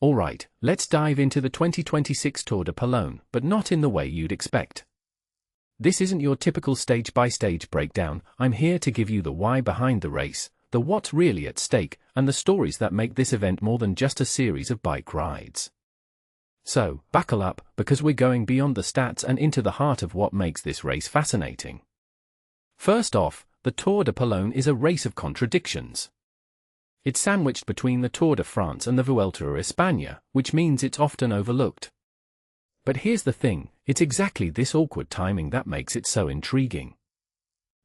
Alright, let's dive into the 2026 Tour de Pologne, but not in the way you'd expect. This isn't your typical stage-by-stage breakdown. I'm here to give you the why behind the race, the what's really at stake, and the stories that make this event more than just a series of bike rides. So, buckle up, because we're going beyond the stats and into the heart of what makes this race fascinating. First off, the Tour de Pologne is a race of contradictions. It's sandwiched between the Tour de France and the Vuelta a España, which means it's often overlooked. But here's the thing, it's exactly this awkward timing that makes it so intriguing.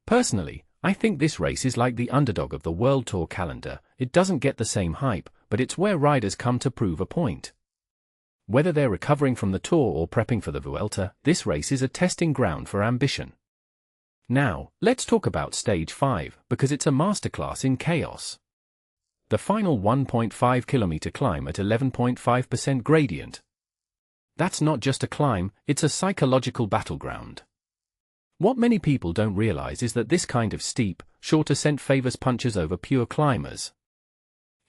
Personally, I think this race is like the underdog of the World Tour calendar. It doesn't get the same hype, but it's where riders come to prove a point. Whether they're recovering from the Tour or prepping for the Vuelta, this race is a testing ground for ambition. Now, let's talk about Stage 5, because it's a masterclass in chaos. The final 1.5 kilometer climb at 11.5% gradient. That's not just a climb, it's a psychological battleground. What many people don't realize is that this kind of steep, short ascent favors punchers over pure climbers.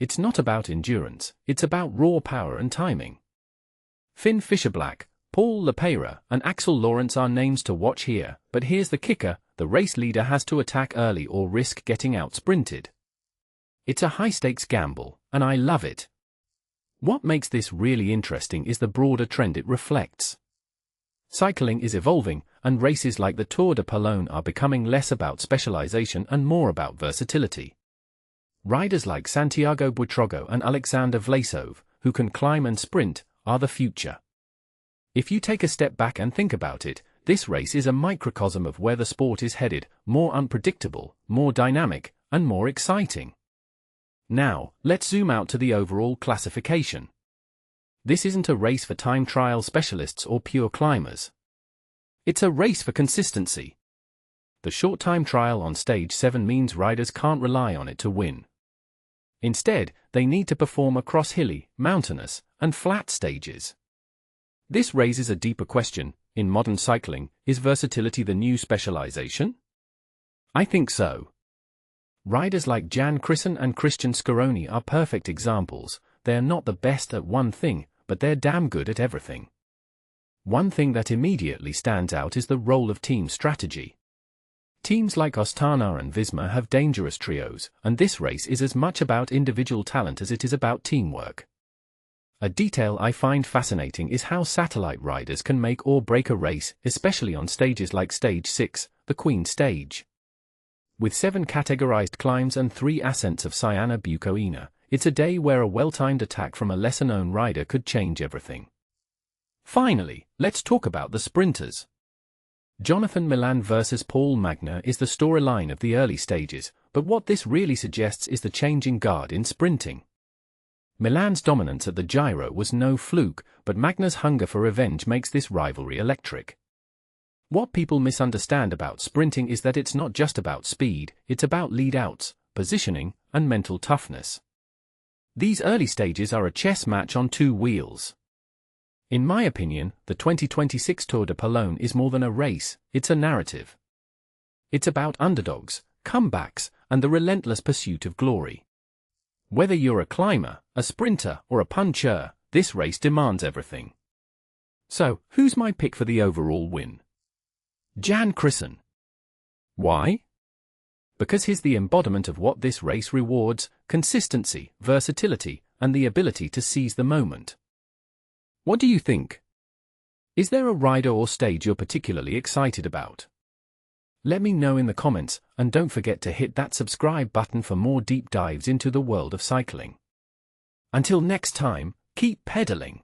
It's not about endurance, it's about raw power and timing. Finn Fischer-Black, Paul Lepera, and Axel Lawrence are names to watch here, but here's the kicker, the race leader has to attack early or risk getting out-sprinted. It's a high-stakes gamble, and I love it. What makes this really interesting is the broader trend it reflects. Cycling is evolving, and races like the Tour de Pologne are becoming less about specialization and more about versatility. Riders like Santiago Buitrago and Alexander Vlasov, who can climb and sprint, are the future. If you take a step back and think about it, this race is a microcosm of where the sport is headed, more unpredictable, more dynamic, and more exciting. Now, let's zoom out to the overall classification. This isn't a race for time trial specialists or pure climbers. It's a race for consistency. The short time trial on Stage 7 means riders can't rely on it to win. Instead, they need to perform across hilly, mountainous, and flat stages. This raises a deeper question. In modern cycling, is versatility the new specialization? I think so. Riders like Jan Krissen and Christian Scaroni are perfect examples. They're not the best at one thing, but they're damn good at everything. One thing that immediately stands out is the role of team strategy. Teams like Astana and Visma have dangerous trios, and this race is as much about individual talent as it is about teamwork. A detail I find fascinating is how satellite riders can make or break a race, especially on stages like Stage 6, the Queen stage. With 7 categorized climbs and 3 ascents of Siena Bucoina, it's a day where a well-timed attack from a lesser-known rider could change everything. Finally, let's talk about the sprinters. Jonathan Milan versus Paul Magna is the storyline of the early stages, but what this really suggests is the changing guard in sprinting. Milan's dominance at the Giro was no fluke, but Magna's hunger for revenge makes this rivalry electric. What people misunderstand about sprinting is that it's not just about speed, it's about lead-outs, positioning, and mental toughness. These early stages are a chess match on 2 wheels. In my opinion, the 2026 Tour de Pologne is more than a race, it's a narrative. It's about underdogs, comebacks, and the relentless pursuit of glory. Whether you're a climber, a sprinter, or a puncher, this race demands everything. So, who's my pick for the overall win? Jan Krissen. Why? Because he's the embodiment of what this race rewards: consistency, versatility, and the ability to seize the moment. What do you think? Is there a rider or stage you're particularly excited about? Let me know in the comments, and don't forget to hit that subscribe button for more deep dives into the world of cycling. Until next time, keep pedaling.